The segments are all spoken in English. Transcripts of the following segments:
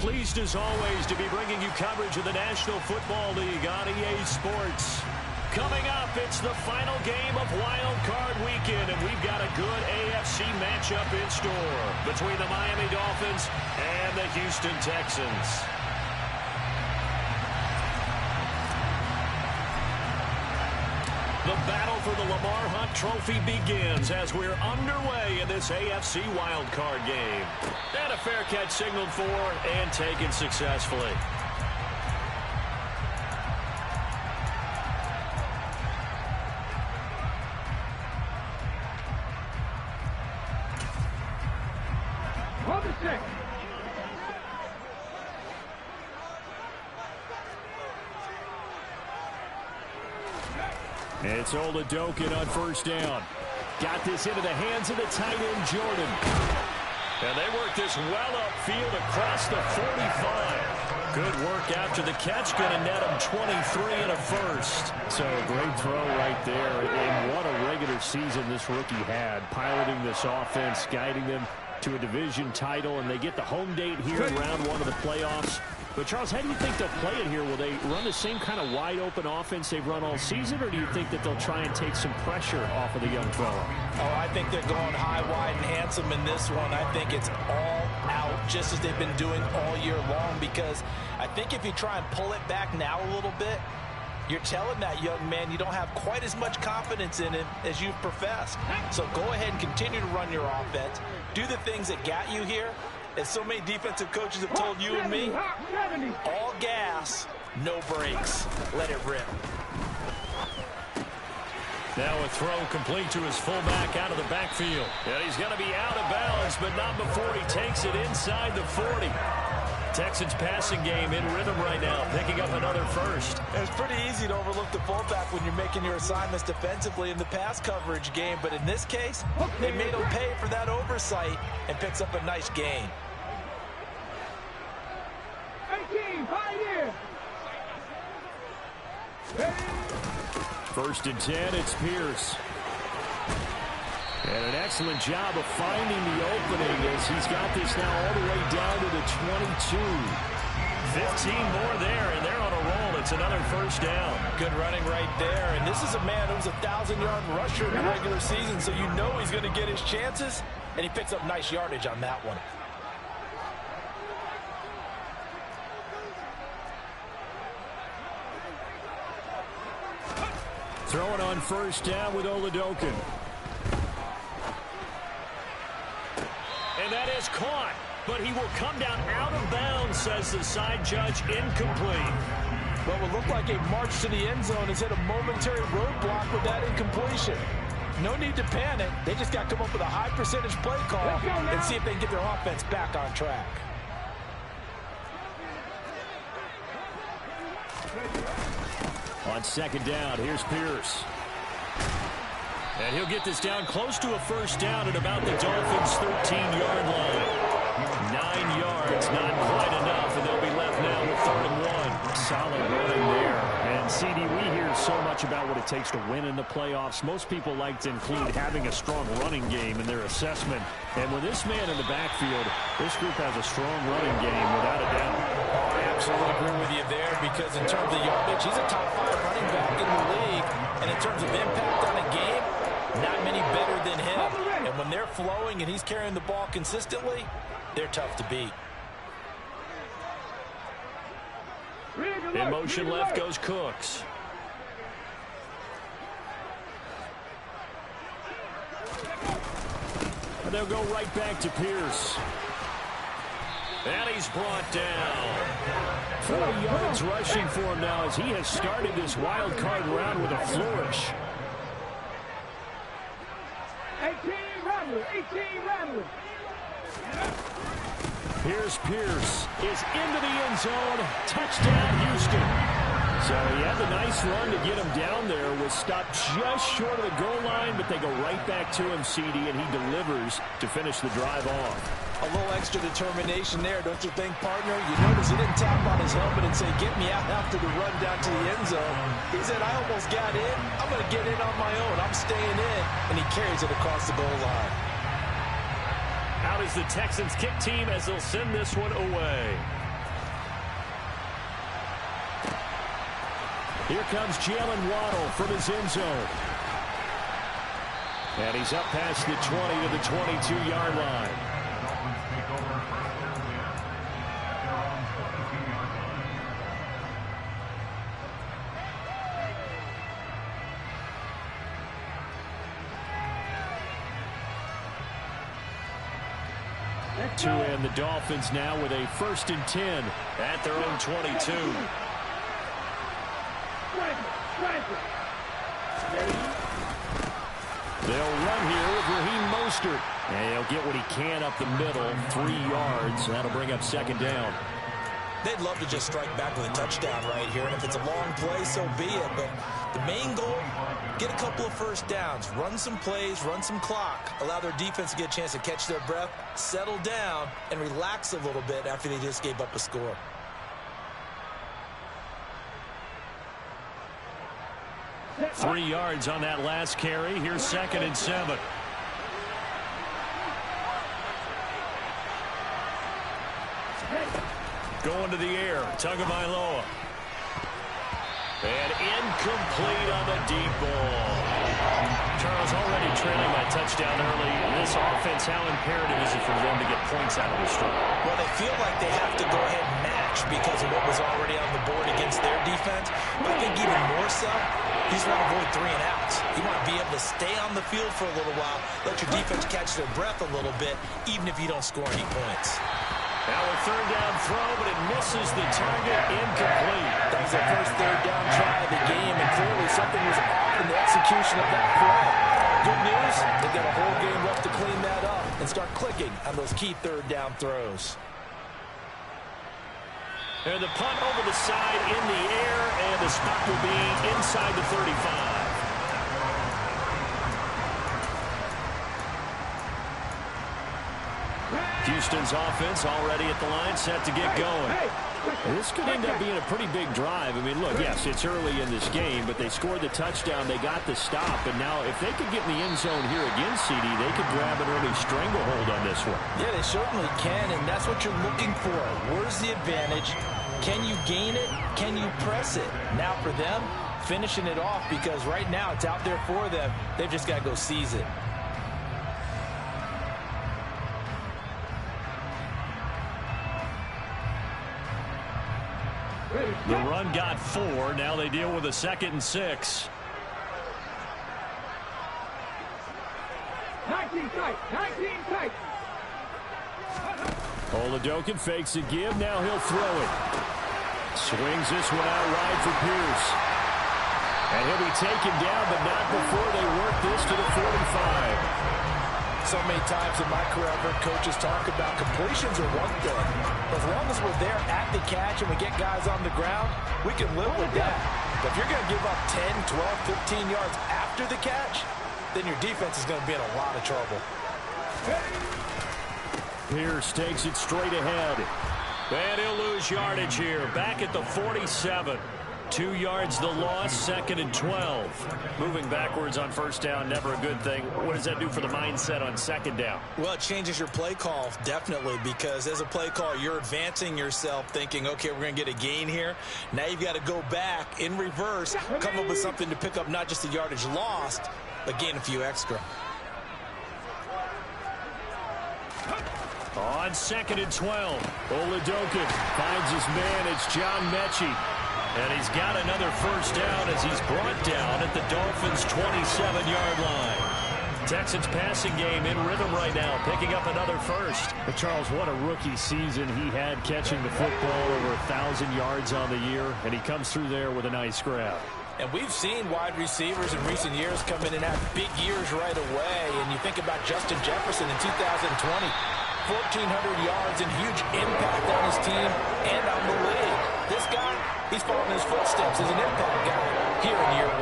Pleased as always to be bringing you coverage of the National Football League on EA Sports. Coming up, it's the final game of Wild Card Weekend, and we've got a good AFC matchup in store between the Miami Dolphins and the Houston Texans. The battle for the Lamar Hunt Trophy begins as we're underway in this AFC wildcard game. And a fair catch signaled for and taken successfully. It's Oladokin on first down. Got this into the hands of the tight end, Jordan. And they work this well upfield across the 45. Good work after the catch. Going to net him 23 and a first. So a great throw right there. And what a regular season this rookie had. Piloting this offense, guiding them to a division title. And they get the home date here in round one of the playoffs. But, Charles, how do you think they'll play it here? Will they run the same kind of wide-open offense they've run all season, or do you think that they'll try and take some pressure off of the young fella? Oh, I think they're going high, wide, and handsome in this one. I think it's all out, just as they've been doing all year long, because I think if you try and pull it back now a little bit, you're telling that young man you don't have quite as much confidence in him as you've professed. So go ahead and continue to run your offense. Do the things that got you here. As so many defensive coaches have told you and me, all gas, no brakes. Let it rip. Now a throw complete to his fullback out of the backfield. And he's going to be out of bounds, but not before he takes it inside the 40. Texans passing game in rhythm right now, picking up another first. It's pretty easy to overlook the fullback when you're making your assignments defensively in the pass coverage game, but in this case, they made him pay for that oversight and picks up a nice gain. 18, pioneer. First and 10, it's Pierce. And an excellent job of finding the opening as he's got this now all the way down to the 22. 15 more there, and they're on a roll. It's another first down. Good running right there. And this is a man who was a 1,000-yard rusher in the regular season, so you know he's going to get his chances, and he picks up nice yardage on that one. Throwing on first down with Oladokin. And that is caught, but he will come down out of bounds, says the side judge, incomplete. What would look like a march to the end zone has hit a momentary roadblock with that incompletion. No need to panic. They just got to come up with a high percentage play call and see if they can get their offense back on track. On second down, here's Pierce. And he'll get this down close to a first down at about the Dolphins' 13-yard line. 9 yards, not quite enough, and they'll be left now with 3rd and 1. Solid running there. And, CD, we hear so much about what it takes to win in the playoffs. Most people like to include having a strong running game in their assessment. And with this man in the backfield, this group has a strong running game, without a doubt. Oh, I absolutely agree with you there, because in terms of yardage, he's a top 5 running back in the league. And in terms of impact on a game, not many better than him. And when they're flowing and he's carrying the ball consistently, they're tough to beat. In motion left goes Cooks. And they'll go right back to Pierce. And he's brought down. 40 yards rushing for him now as he has started this wild card round with a flourish. 18 Rattler, 18 Rattler. Here's Pierce is into the end zone. Touchdown, Houston. So he had the nice run to get him down there. Was stopped just short of the goal line, but they go right back to him, CD, and he delivers to finish the drive off. A little extra determination there, don't you think, partner? You notice he didn't tap on his helmet and say, get me out after the run down to the end zone. He said, I almost got in. I'm going to get in on my own. I'm staying in. And he carries it across the goal line. Out is the Texans kick team as they'll send this one away. Here comes Jalen Waddle from his end zone. And he's up past the 20 to the 22-yard line. To end the Dolphins now with a 1st and 10 at their own 22. They'll run here with Raheem Mostert. And he'll get what he can up the middle, 3 yards. That'll bring up 2nd down. They'd love to just strike back with a touchdown right here. And if it's a long play, so be it. But the main goal, get a couple of 1st downs. Run some plays, run some clock. Allow their defense to get a chance to catch their breath, settle down, and relax a little bit after they just gave up a score. Three yards on that last carry. Here's 2nd and 7. Going to the air. Tagovailoa. And incomplete on the deep ball. Charles already trailing that touchdown early. This offense, how imperative is it for them to get points out of this struggle? Well, they feel like they have to go ahead and match because of what was already on the board against their defense. But I think even more so, you just want to avoid 3 and outs. You want to be able to stay on the field for a little while, let your defense catch their breath a little bit, even if you don't score any points. Now a 3rd down throw, but it misses the target. Incomplete. That was their first 3rd down try of the game, and clearly something was off in the execution of that play. Good news, they've got a whole game left to clean that up and start clicking on those key 3rd down throws. And the punt over the side in the air, and the spot will be inside the 35. Houston's offense already at the line, set to get going. This could end up being a pretty big drive. I mean, look, yes, it's early in this game, but they scored the touchdown. They got the stop. And now if they could get in the end zone here again, CD, they could grab an early stranglehold on this one. Yeah, they certainly can, and that's what you're looking for. Where's the advantage? Can you gain it? Can you press it? Now for them, finishing it off, because right now it's out there for them. They've just got to go seize it. The run got 4. Now they deal with a 2nd and 6. 19 tight. 19 tight. Oladokin fakes a give. Now he'll throw it. Swings this one out wide for Pierce. And he'll be taken down, but not before they work this to the 45. So many times in my career, I've heard coaches talk about completions are one thing. As long as we're there at the catch and we get guys on the ground, we can live with that. But if you're going to give up 10, 12, 15 yards after the catch, then your defense is going to be in a lot of trouble. Pierce takes it straight ahead. And he'll lose yardage here. Back at the 47. 2 yards the loss, 2nd and 12. Moving backwards on 1st down, never a good thing. What does that do for the mindset on 2nd down? Well, it changes your play call, definitely, because as a play call, you're advancing yourself thinking, okay, we're going to get a gain here. Now you've got to go back in reverse, come up with something to pick up not just the yardage lost, but gain a few extra. On 2nd and 12, Oladokin finds his man. It's John Mechie. And he's got another 1st down as he's brought down at the Dolphins' 27-yard line. Texans passing game in rhythm right now, picking up another 1st. But Charles, what a rookie season he had, catching the football over 1,000 yards on the year, and he comes through there with a nice grab. And we've seen wide receivers in recent years come in and have big years right away. And you think about Justin Jefferson in 2020, 1,400 yards and huge impact on his team and on the league. This guy, he's following his footsteps as an impact guy here in year 1.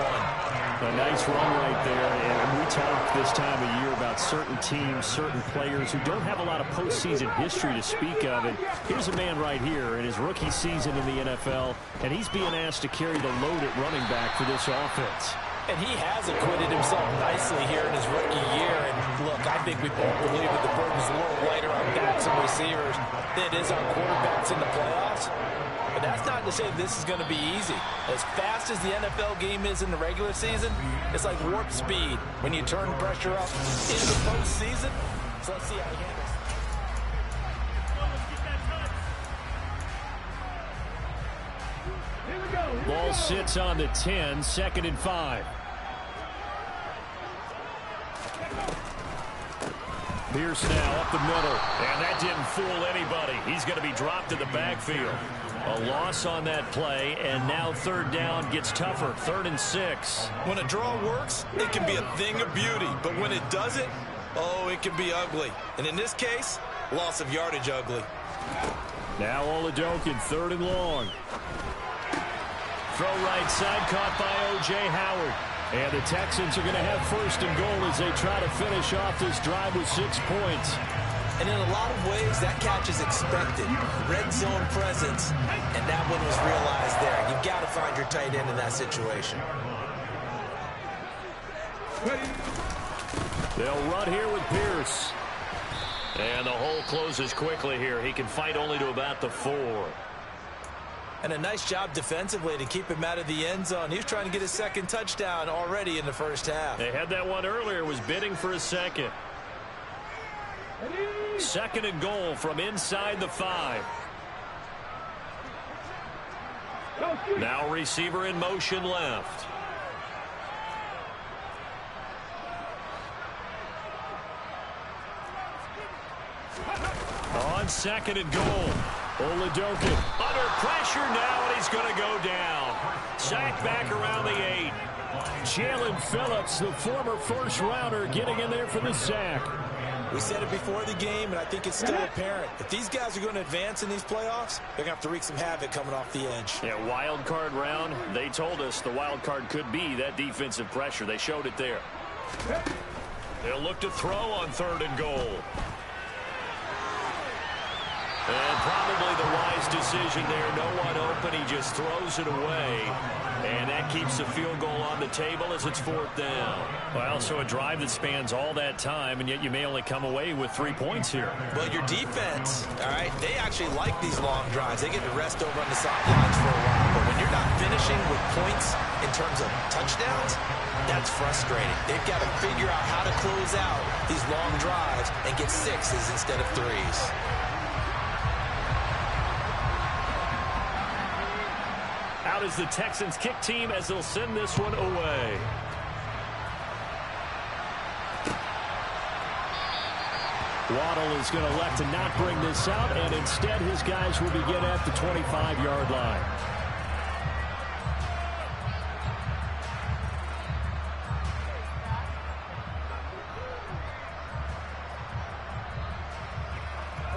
A nice run right there, and we talk this time of year about certain teams, certain players who don't have a lot of postseason history to speak of. And here's a man right here in his rookie season in the NFL, and he's being asked to carry the load at running back for this offense. And he has acquitted himself nicely here in his rookie year. And look, I think we both believe that the burden's a little lighter on backs and receivers than it is on quarterbacks in the playoffs. But that's not to say this is going to be easy. As fast as the NFL game is in the regular season, it's like warp speed when you turn pressure up in the postseason. So let's see how he handles it. Ball sits on the 10, 2nd and 5. Pierce now up the middle, and that didn't fool anybody. He's going to be dropped in the backfield. A loss on that play, and now 3rd down gets tougher, 3rd and 6. When a draw works, it can be a thing of beauty, but when it doesn't, oh, it can be ugly. And in this case, loss of yardage ugly. Now Oladokin, 3rd and long. Throw right side, caught by O.J. Howard. And the Texans are going to have 1st and goal as they try to finish off this drive with 6 points. And in a lot of ways, that catch is expected. Red zone presence, and that one was realized there. You've got to find your tight end in that situation. They'll run here with Pierce. And the hole closes quickly here. He can fight only to about the 4. And a nice job defensively to keep him out of the end zone. He was trying to get his 2nd touchdown already in the 1st half. They had that one earlier, was bidding for a 2nd. 2nd and goal from inside the 5. Now receiver in motion left. On 2nd and goal. Oladokin under pressure now, and he's going to go down. Sacked back around the 8. Jalen Phillips, the former 1st-rounder, getting in there for the sack. We said it before the game, and I think it's still apparent. If these guys are going to advance in these playoffs, they're going to have to wreak some havoc coming off the edge. Yeah, wild card round. They told us the wild card could be that defensive pressure. They showed it there. They'll look to throw on 3rd and goal. And probably the wise decision there. No one open. He just throws it away. And that keeps the field goal on the table as it's 4th down. Well, so a drive that spans all that time, and yet you may only come away with 3 points here. Well, your defense, all right, they actually like these long drives. They get to rest over on the sidelines for a while. But when you're not finishing with points in terms of touchdowns, that's frustrating. They've got to figure out how to close out these long drives and get 6s instead of 3s. Out is the Texans kick team as they'll send this one away. Waddle is going to elect to not bring this out, and instead his guys will begin at the 25-yard line.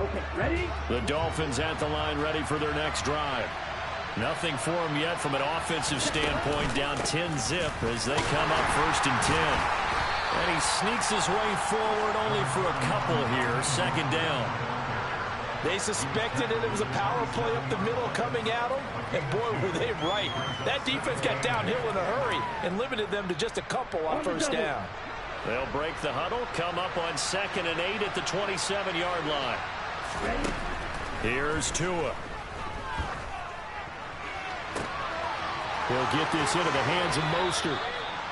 Okay, ready? The Dolphins at the line, ready for their next drive. Nothing for them yet from an offensive standpoint, down 10-zip as they come up 1st and 10. And he sneaks his way forward only for a couple here, 2nd down. They suspected it was a power play up the middle coming at them, and boy, were they right. That defense got downhill in a hurry and limited them to just a couple on 1st down. They'll break the huddle, come up on 2nd and 8 at the 27-yard line. Here's Tua. He'll get this into the hands of Mostert.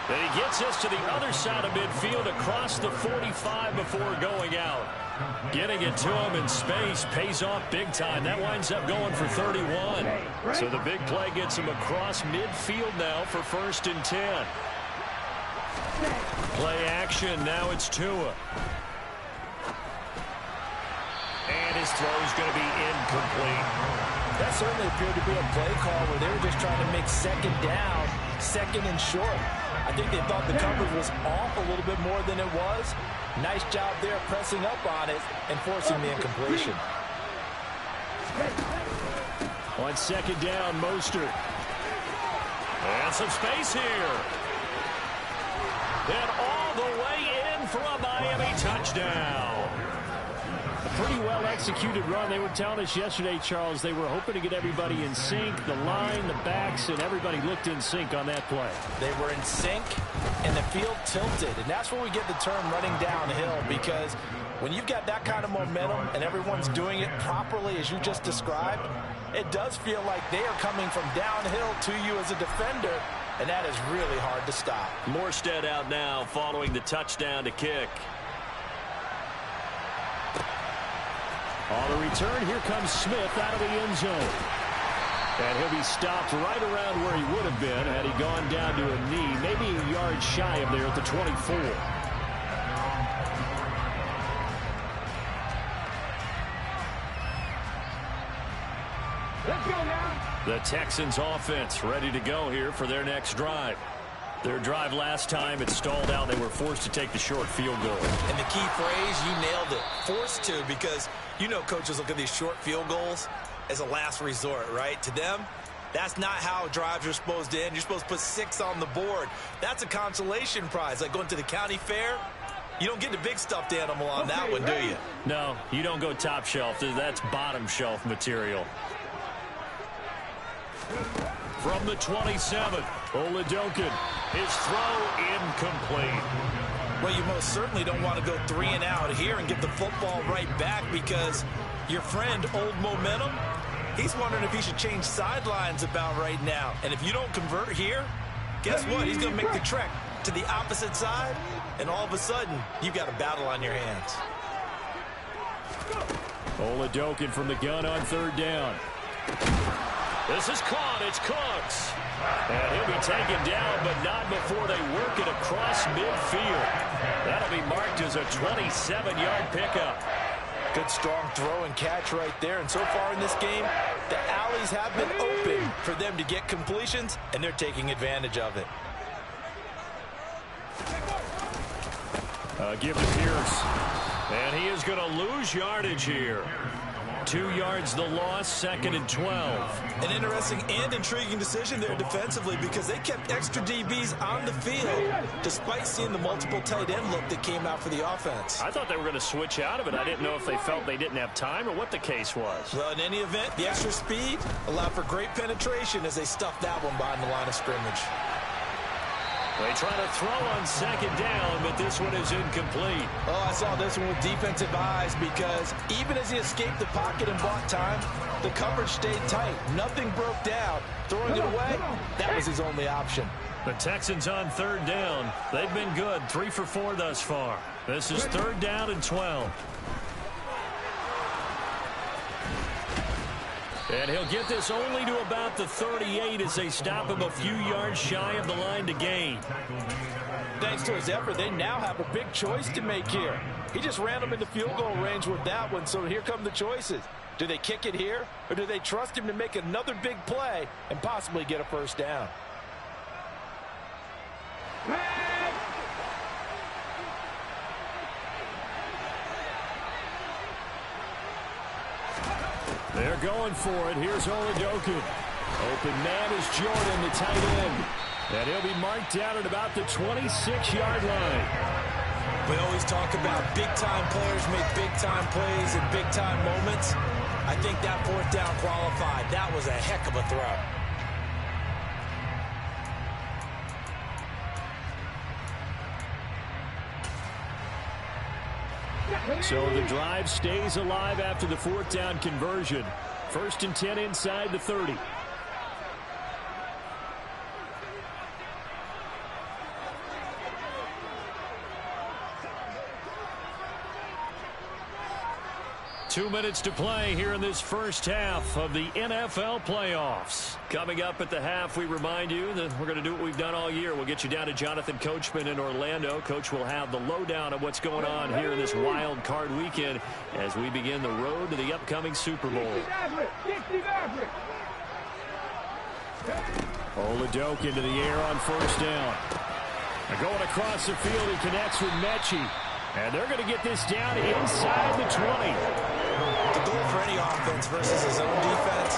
And he gets this to the other side of midfield across the 45 before going out. Getting it to him in space pays off big time. That winds up going for 31. So the big play gets him across midfield now for 1st and 10. Play action. Now it's Tua. And his throw is going to be incomplete. That certainly appeared to be a play call where they were just trying to make 2nd down, 2nd and short. I think they thought the coverage was off a little bit more than it was. Nice job there pressing up on it and forcing the incompletion. On 2nd down, Mostert. And some space here. And all the way in for a Miami touchdown. pretty well-executed run. They were telling us yesterday, Charles, they were hoping to get everybody in sync, the line, the backs, and everybody looked in sync on that play. They were in sync, and the field tilted. And that's where we get the term running downhill, because when you've got that kind of momentum and everyone's doing it properly as you just described, it does feel like they are coming from downhill to you as a defender, and that is really hard to stop. Morstead out now following the touchdown to kick. On the return, here comes Smith out of the end zone. And he'll be stopped right around where he would have been had he gone down to a knee, maybe a yard shy of there at the 24. Let's go now. The Texans offense ready to go here for their next drive. Their drive last time, it stalled out. They were forced to take the short field goal. And the key phrase, you nailed it. Forced to, because you know coaches look at these short field goals as a last resort, right? To them, that's not how drives are supposed to end. You're supposed to put 6 on the board. That's a consolation prize. Like going to the county fair, you don't get the big stuffed animal on that one, do you? No, you don't go top shelf. That's bottom shelf material. From the 27, Oladokin. His throw incomplete. Well, you most certainly don't want to go 3 and out here and get the football right back, because your friend, Old Momentum, he's wondering if he should change sidelines about right now. And if you don't convert here, guess what? He's going to make the trek to the opposite side, and all of a sudden, you've got a battle on your hands. Oladokin from the gun on 3rd down. This is caught. It's Cooks. And he'll be taken down, but not before they work it across midfield. That'll be marked as a 27-yard pickup. Good strong throw and catch right there. And so far in this game, the alleys have been open for them to get completions, and they're taking advantage of it. Give to Pierce. And he is going to lose yardage here. 2 yards the loss, 2nd and 12. An interesting and intriguing decision there defensively, because they kept extra DBs on the field despite seeing the multiple tight end look that came out for the offense. I thought they were going to switch out of it. I didn't know if they felt they didn't have time or what the case was. Well, in any event, the extra speed allowed for great penetration as they stuffed that one behind the line of scrimmage. They try to throw on 2nd down, but this one is incomplete. Oh, I saw this one with defensive eyes, because even as he escaped the pocket and bought time, the coverage stayed tight. Nothing broke down. Throwing it away, that was his only option. The Texans on 3rd down. They've been good, 3 for 4 thus far. This is 3rd down and 12. And he'll get this only to about the 38 as they stop him a few yards shy of the line to gain. Thanks to his effort, they now have a big choice to make here. He just ran them into field goal range with that one, so here come the choices. Do they kick it here, or do they trust him to make another big play and possibly get a 1st down? They're going for it. Here's Oladokin. Open man is Jordan, the tight end. And he'll be marked down at about the 26-yard line. We always talk about big-time players make big-time plays in big-time moments. I think that 4th down qualified. That was a heck of a throw. So the drive stays alive after the 4th down conversion. 1st and 10 inside the 30. Two minutes to play here in this first half of the NFL playoffs. Coming up at the half, we remind you that we're going to do what we've done all year. We'll get you down to Jonathan Coachman in Orlando. Coach will have the lowdown of what's going on here in this wild card weekend as we begin the road to the upcoming Super Bowl. Oladokin to the air on 1st down. Going across the field, he connects with Mechie. And they're going to get this down inside the 20. The goal for any offense versus his own defense,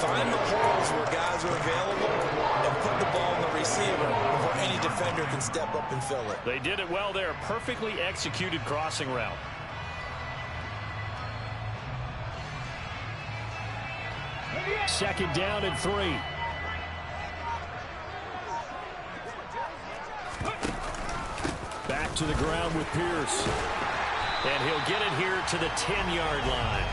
find the holes where guys are available and put the ball in the receiver before any defender can step up and fill it. They did it well there. Perfectly executed crossing route. Second down and 3. Back to the ground with Pierce. And he'll get it here to the 10-yard line.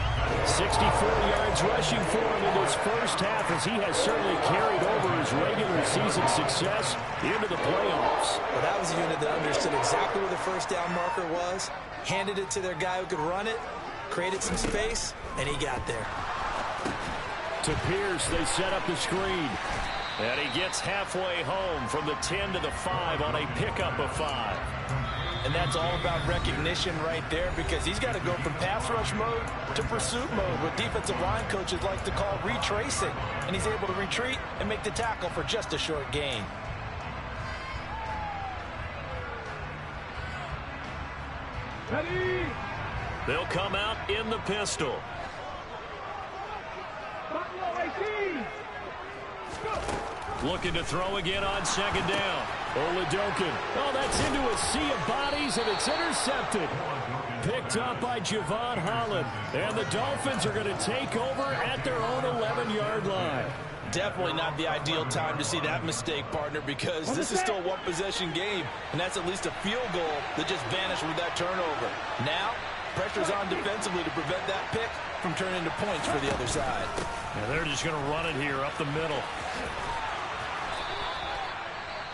64 yards rushing for him in this first half, as he has certainly carried over his regular season success into the playoffs. Well, that was a unit that understood exactly where the first down marker was, handed it to their guy who could run it, created some space, and he got there. To Pierce, they set up the screen. And he gets halfway home from the 10 to the 5 on a pickup of 5. And that's all about recognition right there, because he's got to go from pass rush mode to pursuit mode, what defensive line coaches like to call retracing. And he's able to retreat and make the tackle for just a short gain. Ready? They'll come out in the pistol. Looking to throw again on second down. Oladokin. Oh, that's into a sea of bodies, and it's intercepted. Picked up by Javon Holland. And the Dolphins are going to take over at their own 11-yard line. Definitely not the ideal time to see that mistake, partner, because this is still a one-possession game, and that's at least a field goal that just vanished with that turnover. Now, pressure's on defensively to prevent that pick from turning into points for the other side. And they're just going to run it here up the middle.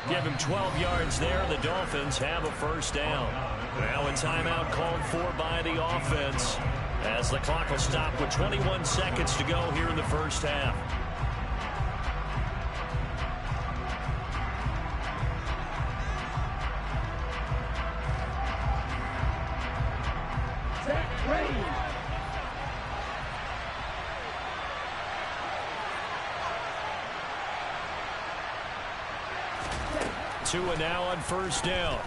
Give him 12 yards there. The Dolphins have a first down. Now a timeout called for by the offense, as the clock will stop with 21 seconds to go here in the first half. Set, ready. Tua now on first down.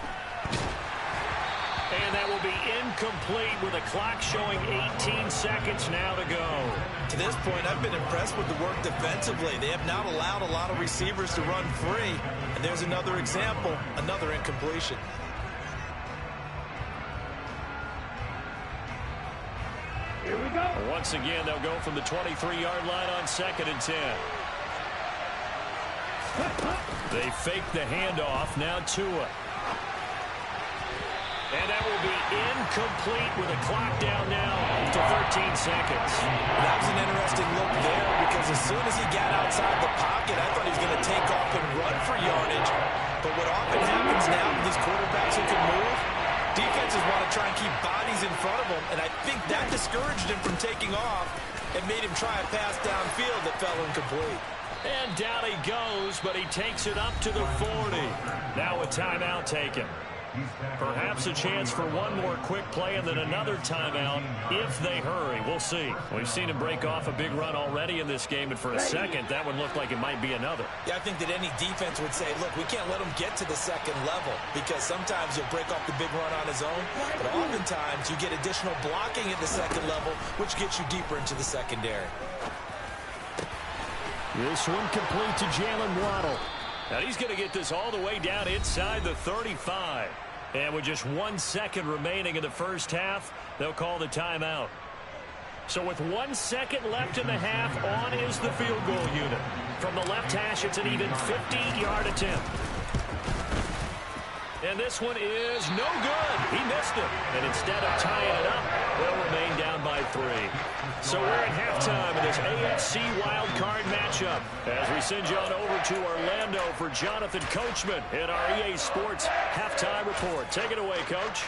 And that will be incomplete with a clock showing 18 seconds now to go. To this point, I've been impressed with the work defensively. They have not allowed a lot of receivers to run free. And there's another example, another incompletion. Here we go. Once again, they'll go from the 23-yard line on second and 10. They fake the handoff. Now Tua. And that will be incomplete with a clock down now to 13 seconds. That was an interesting look there, because as soon as he got outside the pocket, I thought he was going to take off and run for yardage. But what often happens now with these quarterbacks who can move, defenses want to try and keep bodies in front of them, and I think that discouraged him from taking off and made him try a pass downfield that fell incomplete. And down he goes, but he takes it up to the 40. Now a timeout taken. Perhaps a chance for one more quick play and then another timeout if they hurry. We'll see. We've seen him break off a big run already in this game, and for a second, that one looked like it might be another. Yeah, I think that any defense would say, look, we can't let him get to the second level, because sometimes he'll break off the big run on his own, but oftentimes you get additional blocking at the second level, which gets you deeper into the secondary. This one complete to Jalen Waddle. Now he's going to get this all the way down inside the 35. And with just 1 second remaining in the first half, they'll call the timeout. So with 1 second left in the half, on is the field goal unit. From the left hash, it's an even 50-yard attempt. And this one is no good. He missed it. And instead of tying it up, they'll remain down by 3. So we're at halftime in this AFC wildcard matchup as we send you on over to Orlando for Jonathan Coachman in our EA Sports halftime report. Take it away, Coach.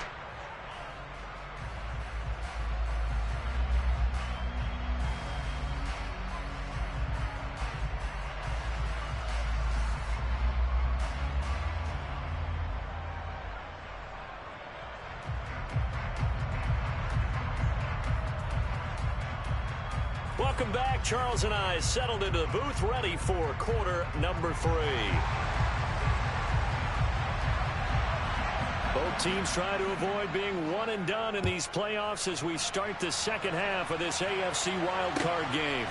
Welcome back. Charles and I settled into the booth, ready for quarter number 3. Both teams try to avoid being one and done in these playoffs as we start the second half of this AFC wildcard game.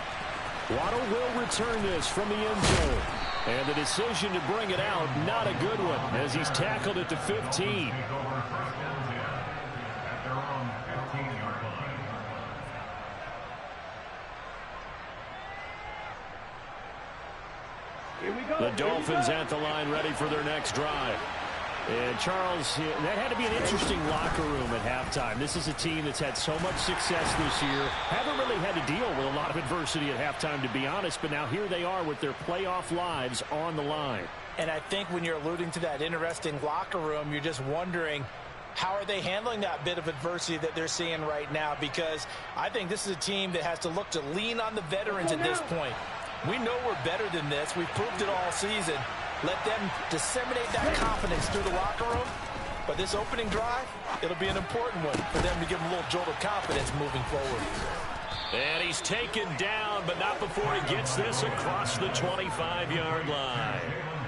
Waddle will return this from the end zone. And the decision to bring it out, not a good one, as he's tackled at the 15. The Dolphins at the line ready for their next drive. And Charles, that had to be an interesting locker room at halftime. This is a team that's had so much success this year. Haven't really had to deal with a lot of adversity at halftime, to be honest. But now here they are with their playoff lives on the line. And I think when you're alluding to that interesting locker room, you're just wondering, how are they handling that bit of adversity that they're seeing right now? Because I think this is a team that has to look to lean on the veterans at this point. We know we're better than this. We've proved it all season. Let them disseminate that confidence through the locker room. But this opening drive, it'll be an important one for them to give them a little jolt of confidence moving forward. And he's taken down, but not before he gets this across the 25-yard line.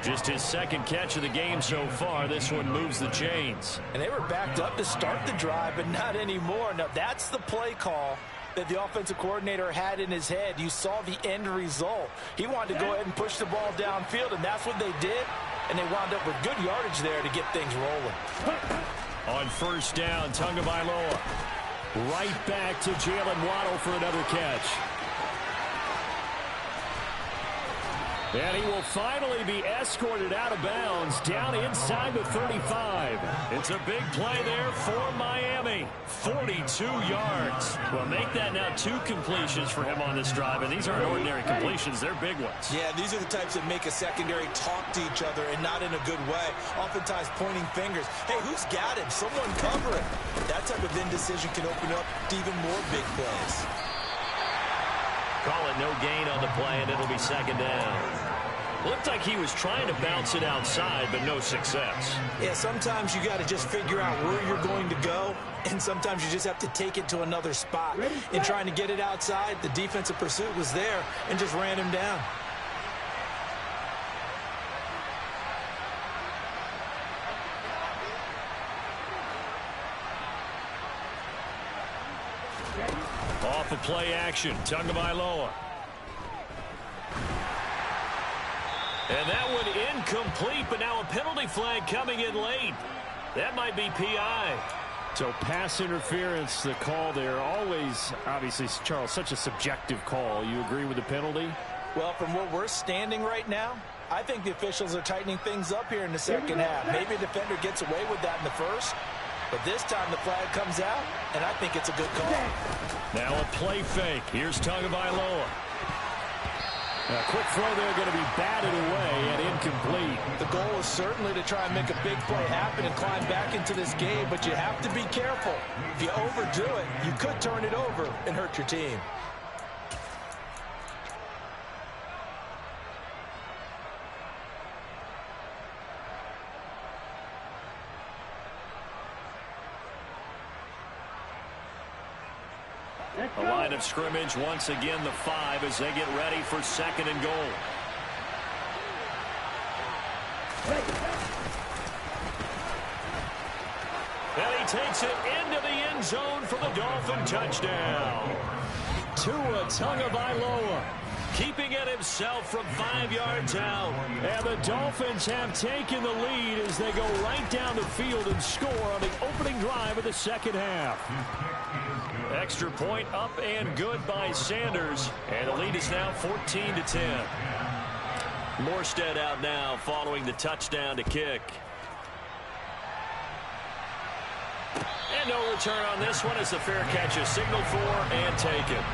Just his second catch of the game so far. This one moves the chains. And they were backed up to start the drive, but not anymore. Now, that's the play call that the offensive coordinator had in his head. You saw the end result. He wanted to go ahead and push the ball downfield, and that's what they did. And they wound up with good yardage there to get things rolling. On first down, Tagovailoa. Right back to Jalen Waddle for another catch. And he will finally be escorted out of bounds down inside the 35. It's a big play there for Miami. 42 yards. Well, make that now 2 completions for him on this drive. And these aren't ordinary completions. They're big ones. Yeah, these are the types that make a secondary talk to each other and not in a good way. Oftentimes pointing fingers. Hey, who's got him? Someone cover it. That type of indecision can open up to even more big plays. Call it no gain on the play, and it'll be second down. Looked like he was trying to bounce it outside, but no success. Yeah, sometimes you got to just figure out where you're going to go, and sometimes you just have to take it to another spot. In trying to get it outside, the defensive pursuit was there and just ran him down. Off of play action, Tagovailoa. And that one incomplete, but now a penalty flag coming in late. That might be PI. So pass interference, the call there. Always, obviously, Charles, such a subjective call. You agree with the penalty? Well, from where we're standing right now, I think the officials are tightening things up here in the second half. Maybe a defender gets away with that in the first. But this time the flag comes out, and I think it's a good call. Now a play fake. Here's Tagovailoa. A quick throw there going to be batted away and incomplete. The goal is certainly to try and make a big play happen and climb back into this game, but you have to be careful. If you overdo it, you could turn it over and hurt your team. A line of scrimmage, once again the 5 as they get ready for second and goal. And he takes it into the end zone for the Dolphin touchdown. Tua Tagovailoa keeping it himself from 5 yards out. And the Dolphins have taken the lead as they go right down the field and score on the opening drive of the second half. Extra point up and good by Sanders. And the lead is now 14-10. Morstead out now following the touchdown to kick. And no return on this one as the fair catch is signaled for and taken.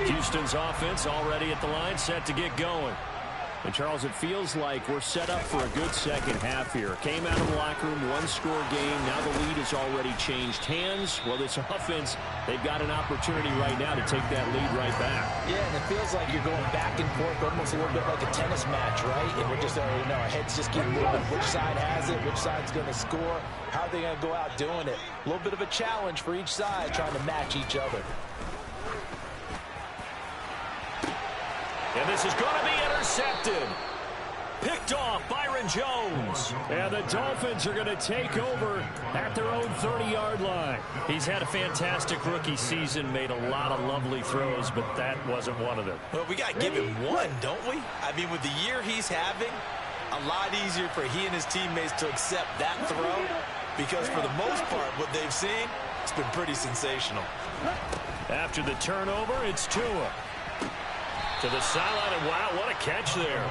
Houston's offense already at the line, set to get going. And, Charles, it feels like we're set up for a good second half here. Came out of the locker room, one-score game. Now the lead has already changed hands. Well, this offense, they've got an opportunity right now to take that lead right back. Yeah, and it feels like you're going back and forth almost a little bit like a tennis match, right? And we're just already know our heads just keep moving. Which side has it? Which side's going to score? How are they going to go out doing it? A little bit of a challenge for each side trying to match each other. And this is going to be intercepted. Picked off Byron Jones. And the Dolphins are going to take over at their own 30-yard line. He's had a fantastic rookie season, made a lot of lovely throws, but that wasn't one of them. Well, we got to give him one, don't we? I mean, with the year he's having, a lot easier for he and his teammates to accept that throw because for the most part, what they've seen, it's been pretty sensational. After the turnover, it's Tua. To the sideline, and wow, what a catch there.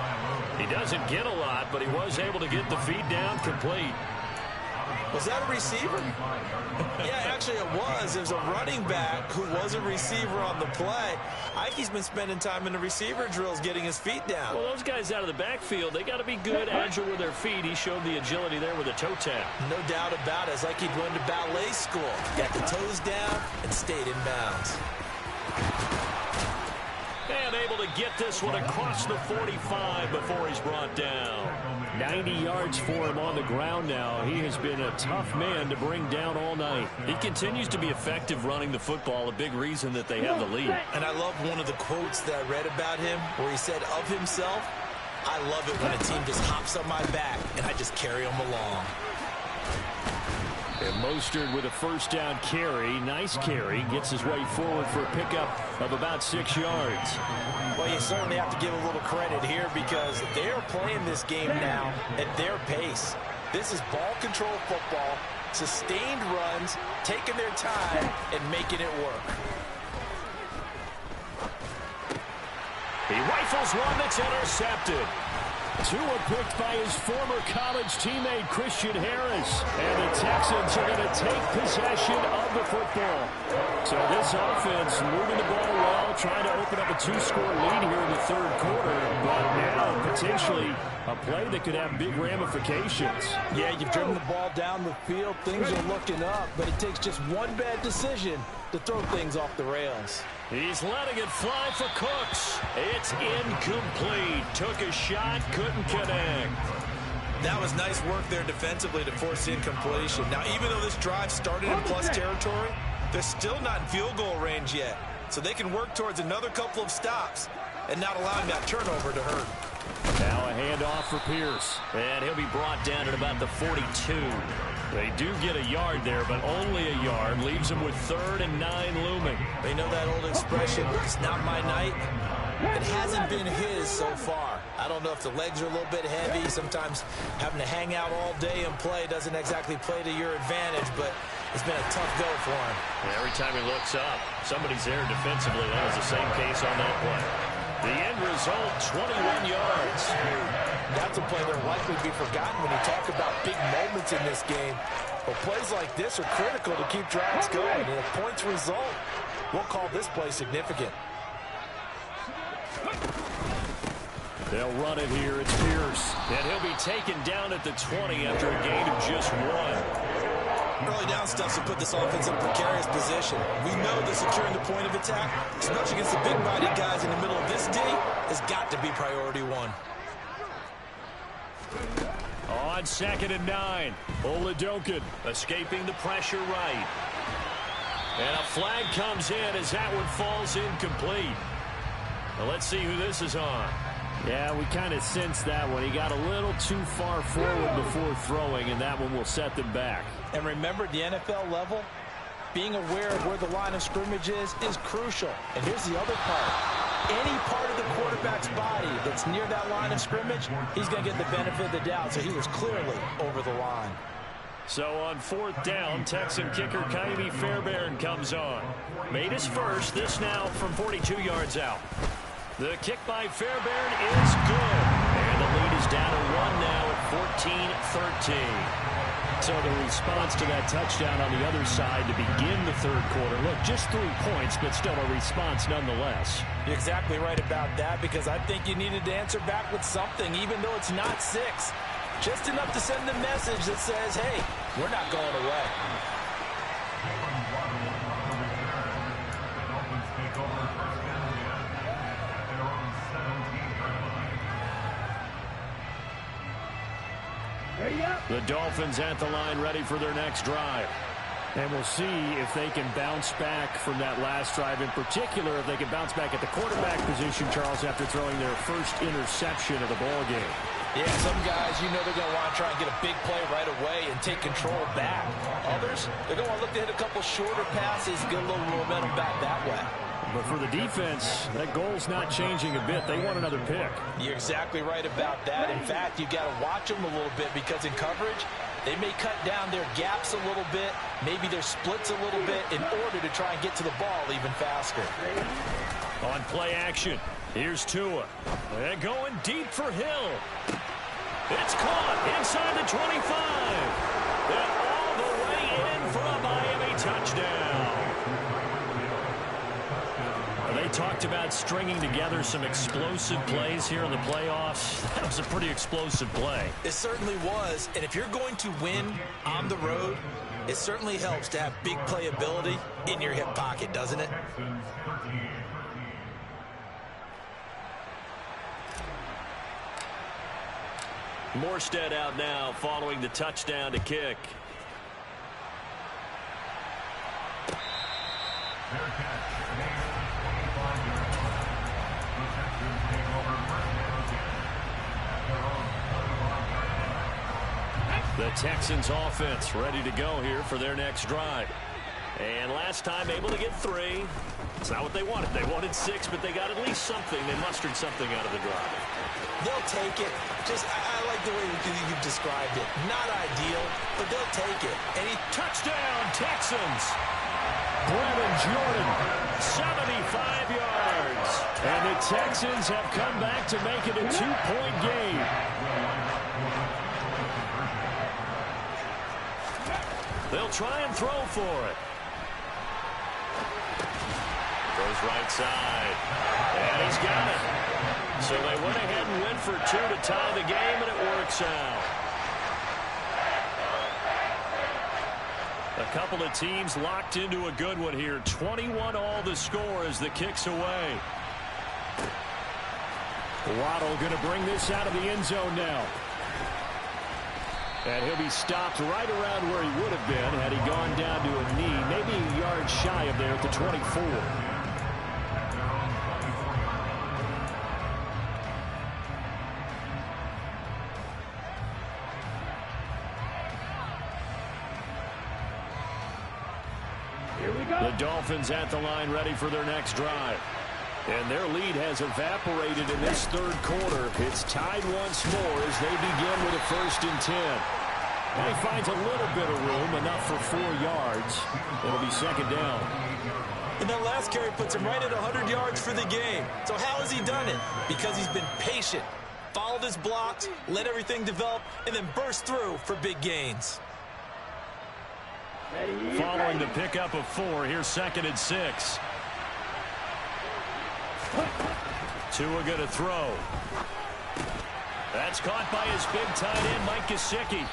He doesn't get a lot, but he was able to get the feed down complete. Was that a receiver? Yeah, actually it was. It was a running back who was a receiver on the play. Ike's been spending time in the receiver drills getting his feet down. Well, those guys out of the backfield, they got to be good, agile with their feet. He showed the agility there with a toe tap. No doubt about it. It's like he'd went to ballet school. Got the toes down and stayed in bounds. And able to get this one across the 45 before he's brought down. 90 yards for him on the ground now. He has been a tough man to bring down all night. He continues to be effective running the football, a big reason that they have the lead. And I love one of the quotes that I read about him where he said of himself, "I love it when a team just hops on my back and I just carry them along." And Mostert with a first down carry. Nice carry. Gets his way forward for a pickup of about 6 yards. Well, you certainly have to give a little credit here because they are playing this game now at their pace. This is ball control football, sustained runs, taking their time, and making it work. He rifles one that's intercepted. Tua picked by his former college teammate Christian Harris. And the Texans are going to take possession of the football. So this offense moving the ball well, trying to open up a 2-score lead here in the third quarter. But now potentially a play that could have big ramifications. Yeah, you've driven the ball down the field. Things are looking up, but it takes just one bad decision to throw things off the rails. He's letting it fly for Cooks. It's incomplete. Took a shot, couldn't connect. That was nice work there defensively to force incompletion. Now, even though this drive started in plus territory, they're still not in field goal range yet. So they can work towards another couple of stops and not allowing that turnover to hurt. Now a handoff for Pierce. And he'll be brought down at about the 42. They do get a yard there, but only a yard. Leaves them with 3rd and 9 looming. They know that old expression, it's not my night. It hasn't been his so far. I don't know if the legs are a little bit heavy. Sometimes having to hang out all day and play doesn't exactly play to your advantage, but it's been a tough go for him. And every time he looks up, somebody's there defensively. That was the same case on that play. The end result, 21 yards. That's a play that will likely be forgotten when you talk about big moments in this game. But plays like this are critical to keep drives going. And if points result, we'll call this play significant. They'll run it here. It's Pierce. And he'll be taken down at the 20 after a gain of just 1. Early down stuff to put this offense in a precarious position. We know that securing the point of attack, especially against the big-bodied guys in the middle of this D, has got to be priority one. On 2nd and 9, Oladokun escaping the pressure right. And a flag comes in as that one falls incomplete. Well, let's see who this is on. Yeah, we kind of sensed that one. He got a little too far forward before throwing, and that one will set them back. And remember, the NFL level, being aware of where the line of scrimmage is crucial. And here's the other part. Any part of the quarterback's body that's near that line of scrimmage, he's going to get the benefit of the doubt. So he was clearly over the line. So on 4th down, Texan kicker Kaimi Fairbairn comes on. Made his first, this now from 42 yards out. The kick by Fairbairn is good. And the lead is down to 1 now at 14-13. So the response to that touchdown on the other side to begin the third quarter. Look, just 3 points, but still a response nonetheless. You're exactly right about that, because I think you needed to answer back with something, even though it's not 6. Just enough to send a message that says, hey, we're not going away. The Dolphins at the line, ready for their next drive. And we'll see if they can bounce back from that last drive. In particular, if they can bounce back at the quarterback position, Charles, after throwing their first interception of the ball game. Yeah, some guys, you know they're going to want to try and get a big play right away and take control back. Others, they're going to want to look to hit a couple shorter passes, get a little momentum back that way. But for the defense, that goal's not changing a bit. They want another pick. You're exactly right about that. In fact, you've got to watch them a little bit because in coverage, They may cut down their gaps a little bit, maybe their splits a little bit in order to try and get to the ball even faster. On play action, here's Tua. They're going deep for Hill. It's caught inside the 25. They're all the way in for a Miami touchdown. They talked about stringing together some explosive plays here in the playoffs. That was a pretty explosive play. It certainly was. And if you're going to win on the road, it certainly helps to have big playability in your hip pocket, doesn't it? Morstead out now following the touchdown to kick. The Texans offense ready to go here for their next drive. And last time able to get 3. It's not what they wanted. They wanted 6, but they got at least something. They mustered something out of the drive. They'll take it. I like the way you've described it. Not ideal, but they'll take it. And touchdown, Texans. Brevin Jordan, 75 yards. And the Texans have come back to make it a 2-point game. They'll try and throw for it. Goes right side. And he's got it. So they went ahead and went for 2 to tie the game, and it works out. A couple of teams locked into a good one here. 21 all the score as the kick's away. Waddle going to bring this out of the end zone now. And he'll be stopped right around where he would have been had he gone down to a knee, maybe a yard shy of there at the 24. The Dolphins at the line ready for their next drive. And their lead has evaporated in this third quarter. It's tied once more as they begin with a 1st and 10. And he finds a little bit of room, enough for 4 yards. It'll be 2nd down. And that last carry puts him right at 100 yards for the game. So how has he done it? Because he's been patient, followed his blocks, let everything develop, and then burst through for big gains. Following the pickup of 4, here's 2nd and 6. Tua going to throw. That's caught by his big tight end, Mike Gesicki.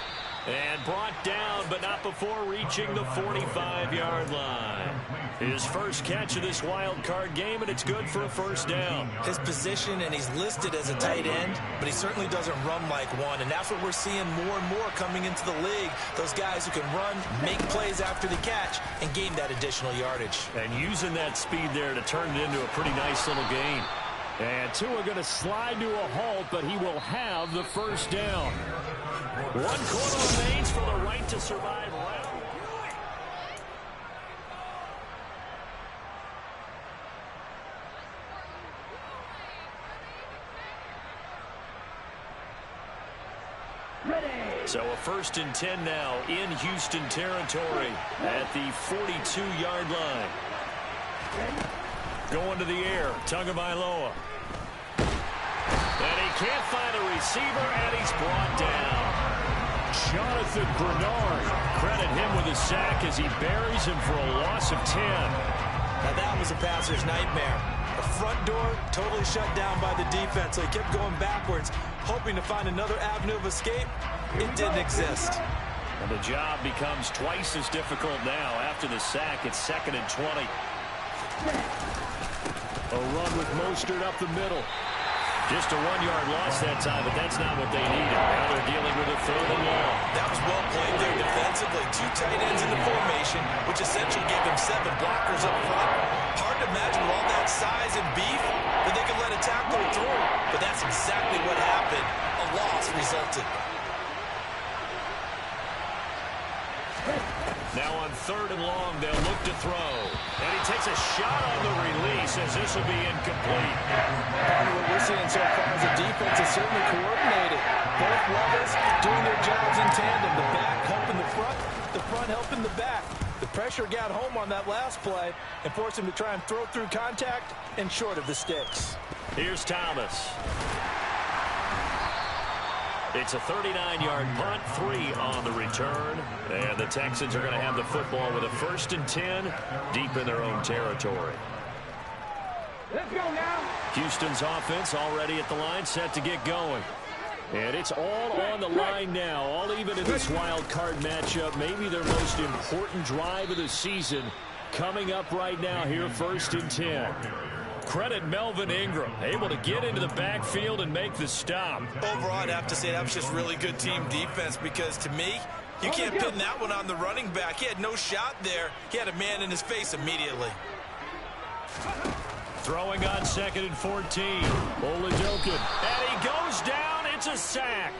And brought down, but not before reaching the 45-yard line. His first catch of this wild card game, and it's good for a 1st down. His position, and he's listed as a tight end, but he certainly doesn't run like one. And that's what we're seeing more and more coming into the league. Those guys who can run, make plays after the catch, and gain that additional yardage. And using that speed there to turn it into a pretty nice little game. And Tua going to slide to a halt, but he will have the 1st down. 1 quarter remains for the right to survive round. So a 1st and 10 now in Houston territory at the 42-yard line. Going to the air, Tagovailoa. And he can't find a receiver, and he's brought down. Jonathan Bernard, credit him with a sack as he buries him for a loss of 10. Now that was a passer's nightmare. The front door totally shut down by the defense, so he kept going backwards, hoping to find another avenue of escape. It didn't exist. And the job becomes twice as difficult now. After the sack, it's 2nd and 20. A run with Mostert up the middle. Just a 1-yard loss that time, but that's not what they needed. Now they're dealing with a 3rd and long. That was well played there defensively. 2 tight ends in the formation, which essentially gave them 7 blockers up front. Hard to imagine with all that size and beef that they could let a tackler through. But that's exactly what happened. A loss resulted. Now Now on 3rd and long, they'll look to throw. And he takes a shot on the release as this will be incomplete. Part of what we're seeing so far is the defense is certainly coordinated. Both levels doing their jobs in tandem. The back helping the front helping the back. The pressure got home on that last play and forced him to try and throw through contact and short of the sticks. Here's Thomas. It's a 39-yard punt, 3 on the return. And the Texans are going to have the football with a 1st and 10 deep in their own territory. Let's go now. Houston's offense already at the line, set to get going. And it's all on the line now, all even in this wild card matchup. Maybe their most important drive of the season coming up right now here, 1st and 10. Credit Melvin Ingram, able to get into the backfield and make the stop. Overall, I'd have to say that was just really good team defense because, to me, you can't pin that one on the running back. He had no shot there. He had a man in his face immediately. Throwing on 2nd and 14. Olajuwon, and he goes down. It's a sack.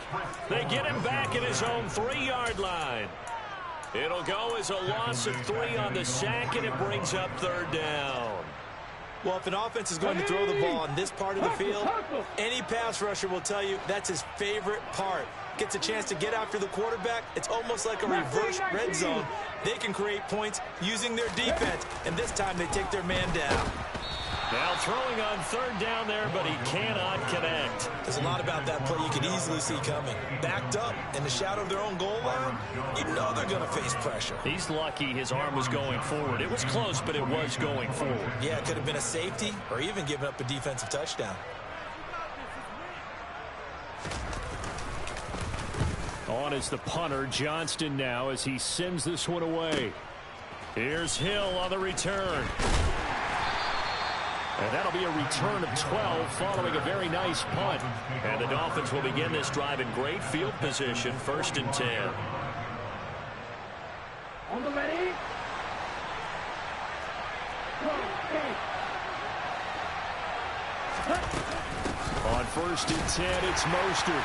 They get him back at his own 3-yard line. It'll go as a loss of 3 on the sack, and it brings up 3rd down. Well, if an offense is going to throw the ball on this part of the field, any pass rusher will tell you that's his favorite part. Gets a chance to get after the quarterback. It's almost like a reverse red zone. They can create points using their defense, and this time they take their man down. Now throwing on 3rd down there, but he cannot connect. There's a lot about that play you can easily see coming. Backed up in the shadow of their own goal line, you know they're going to face pressure. He's lucky his arm was going forward. It was close, but it was going forward. Yeah, it could have been a safety or even given up a defensive touchdown. On is the punter, Johnston now, as he sends this one away. Here's Hill on the return. And that'll be a return of 12 following a very nice punt. And the Dolphins will begin this drive in great field position, 1st and 10. On the ready. On 1st and 10, it's Mostert.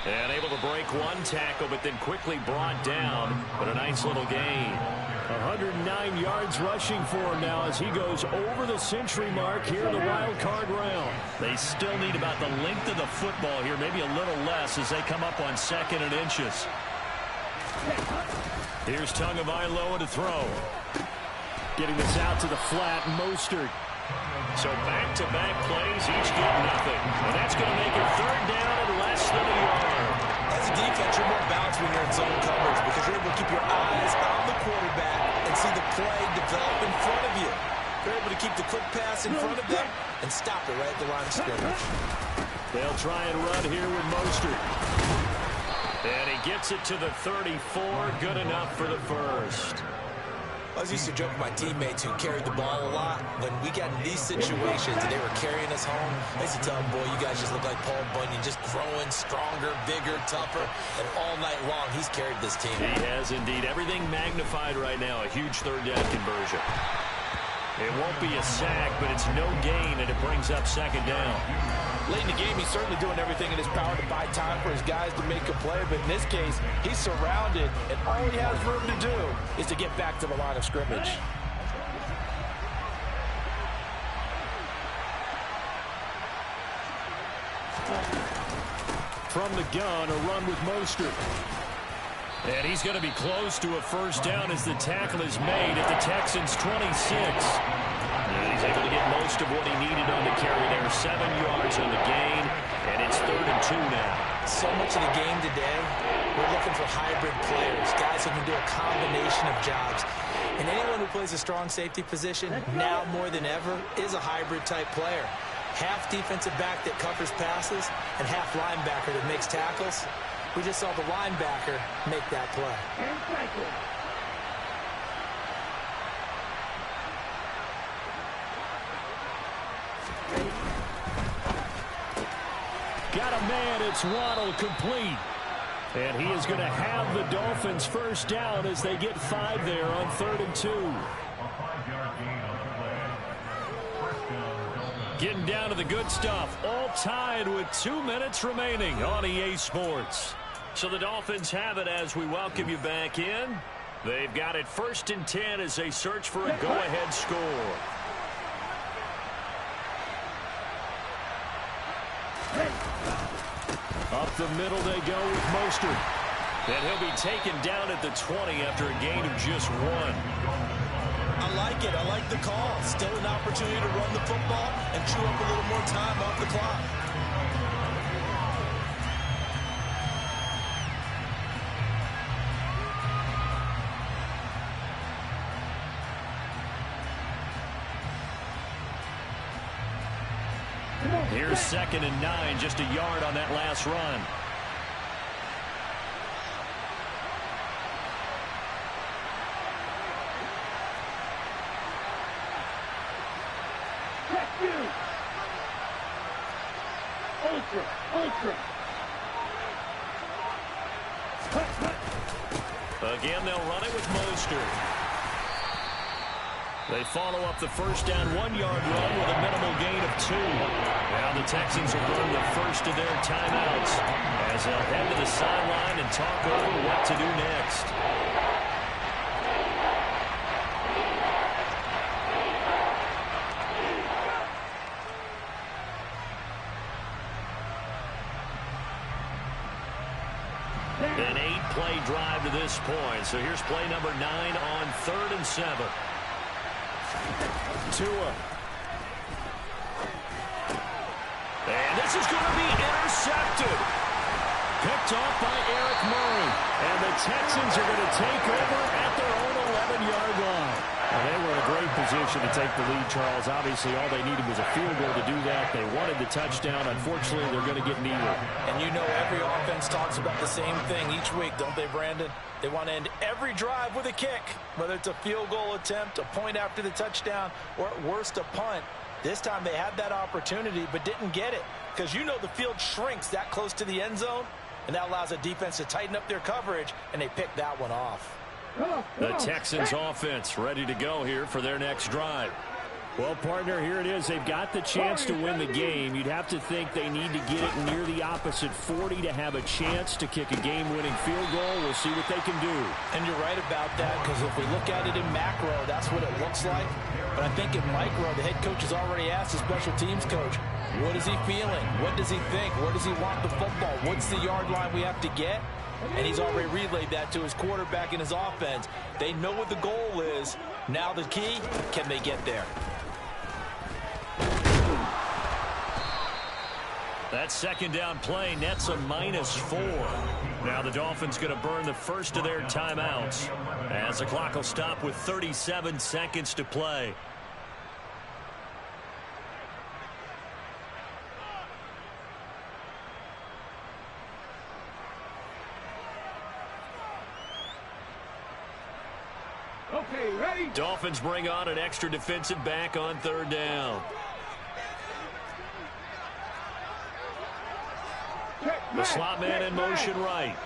And able to break one tackle, but then quickly brought down. But a nice little gain. 109 yards rushing for him now as he goes over the century mark here in the wild card round. They still need about the length of the football here, maybe a little less as they come up on 2nd and inches. Here's Tagovailoa to throw. Getting this out to the flat, Mostert. So back-to-back plays, each get nothing. And that's going to make it 3rd down and less than a yard. As a defense, you're more balanced when you're in zone coverage because you're able to keep your eyes on the quarterback and see the play develop in front of you. You're able to keep the quick pass in front of them and stop it right at the line of scrimmage. They'll try and run here with Mostert. And he gets it to the 34. Good enough for the 1st. I was used to joke with my teammates who carried the ball a lot. When we got in these situations and they were carrying us home, I used to tell them, boy, you guys just look like Paul Bunyan, just growing stronger, bigger, tougher. And all night long, he's carried this team. He has indeed. Everything magnified right now. A huge 3rd down conversion. It won't be a sack, but it's no gain, and it brings up 2nd down. Late in the game, he's certainly doing everything in his power to buy time for his guys to make a play. But in this case, he's surrounded, and all he has room to do is to get back to the line of scrimmage. From the gun, a run with Mostert. And he's going to be close to a 1st down as the tackle is made at the Texans' 26. And he's able to get most of what he needed on the carry there. 7 yards on the gain, and it's 3rd and 2 now. So much of the game today, we're looking for hybrid players, guys who can do a combination of jobs. And anyone who plays a strong safety position, now more than ever, is a hybrid-type player. Half defensive back that covers passes and half linebacker that makes tackles. We just saw the linebacker make that play. Got a man, it's Waddle, complete. And he is going to have the Dolphins' 1st down as they get 5 there on 3rd and 2. Getting down to the good stuff. All tied with 2 minutes remaining on EA Sports. So the Dolphins have it as we welcome you back in. They've got it 1st and 10 as they search for a go-ahead score. Up the middle they go with Mostert. And he'll be taken down at the 20 after a gain of just 1. I like it. I like the call. Still an opportunity to run the football and chew up a little more time off the clock. Here's 2nd and 9, just a yard on that last run. Again, they'll run it with Mostert. They follow up the first down 1-yard run with a minimal gain of 2. Now the Texans will burn the first of their timeouts as they'll head to the sideline and talk over what to do next. An 8-play drive to this point. So here's play number 9 on 3rd and 7. Tua. And this is going to be intercepted. Picked off by Eric Murray. And the Texans are going to take over at their own 11-yard line. Well, they were in a great position to take the lead, Charles. Obviously, all they needed was a field goal to do that. They wanted the touchdown. Unfortunately, they're going to get neither. And you know every offense talks about the same thing each week, don't they, Brandon? They want to end every drive with a kick, whether it's a field goal attempt, a point after the touchdown, or at worst, a punt. This time they had that opportunity but didn't get it because you know the field shrinks that close to the end zone, and that allows a defense to tighten up their coverage, and they picked that one off. The Texans offense ready to go here for their next drive. Well, partner, here it is. They've got the chance to win the game. You'd have to think they need to get it near the opposite 40 to have a chance to kick a game-winning field goal. We'll see what they can do. And you're right about that, because if we look at it in macro, that's what it looks like. But I think in micro, the head coach has already asked the special teams coach, what is he feeling? What does he think? Where does he want the football? What's the yard line we have to get? And he's already relayed that to his quarterback and his offense. They know what the goal is. Now the key, can they get there? That 2nd down play nets a -4. Now the Dolphins going to burn the first of their timeouts as the clock will stop with 37 seconds to play. Okay, ready? Dolphins bring on an extra defensive back on 3rd down. The slot man in motion right.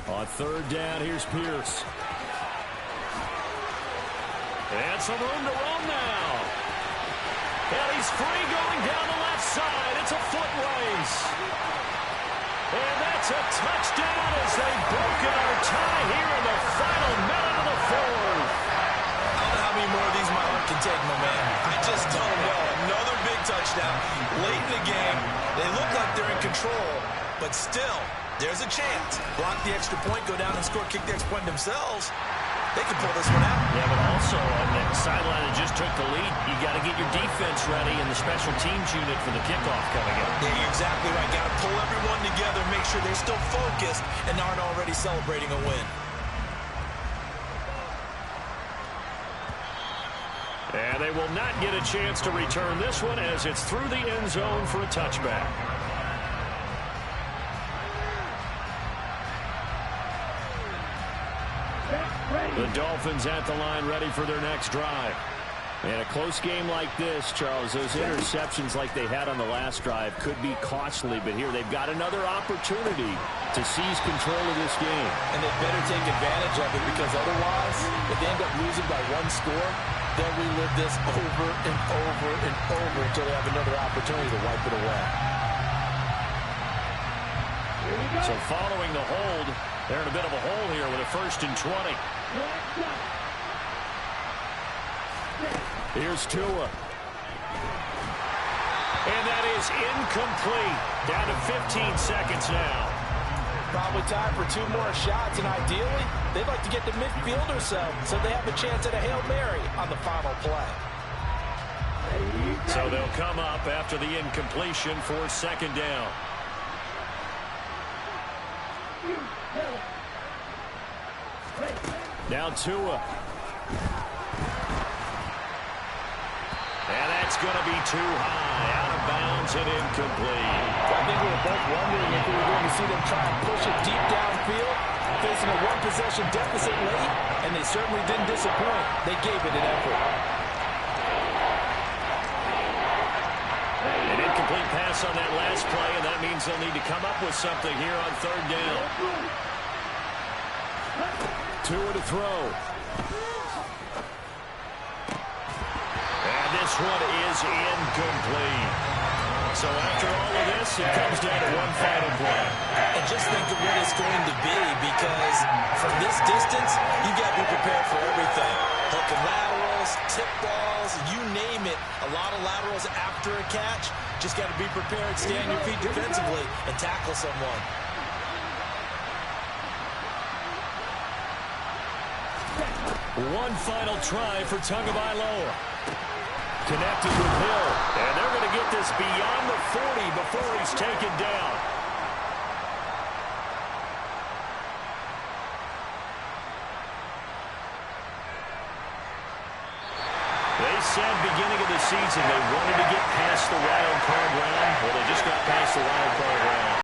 On 3rd down, here's Pierce. And some room to run now. And he's free going down the left side. It's a foot race. And that's a touchdown as they've broken our tie here in the final minute of the 4th. I don't know how many more of these my heart can take, my man. I just don't know. Another big touchdown late in the game. They look like they're in control, but still, there's a chance. Block the extra point, go down and score, kick the extra point themselves. They can pull this one out. Yeah, but also on the sideline that just took the lead, you got to get your defense ready and the special teams unit for the kickoff coming up. Yeah, you're exactly right. Got to pull everyone together, make sure they're still focused and aren't already celebrating a win. And they will not get a chance to return this one as it's through the end zone for a touchback. The Dolphins at the line ready for their next drive. And a close game like this, Charles, those interceptions like they had on the last drive could be costly. But here they've got another opportunity to seize control of this game. And they better take advantage of it because otherwise, if they end up losing by 1 score, They'll relive this over and over and over until they have another opportunity to wipe it away. So following the hold, they're in a bit of a hole here with a 1st and 20. Here's Tua. And that is incomplete. Down to 15 seconds now. Probably time for 2 more shots, and ideally, they'd like to get to midfield or so they have a chance at a Hail Mary on the final play. So they'll come up after the incompletion for 2nd down. Now Tua. And that's going to be too high. Out of bounds and incomplete. I think we were both wondering if we were going to see them try and push it deep downfield, facing a 1-possession deficit late, and they certainly didn't disappoint. They gave it an effort. An incomplete pass on that last play, and that means they'll need to come up with something here on 3rd down. Tua to throw. And this one is incomplete. So after all of this, it comes down to one final play. And just think of what it's going to be, because from this distance, you've got to be prepared for everything. Hook and laterals, tip balls, you name it. A lot of laterals after a catch. Just got to be prepared, stay on your feet defensively, and tackle someone. One final try for Tagovailoa. Connected with Hill. And they're going to get this beyond the 40 before he's taken down. They said beginning of the season they wanted to get past the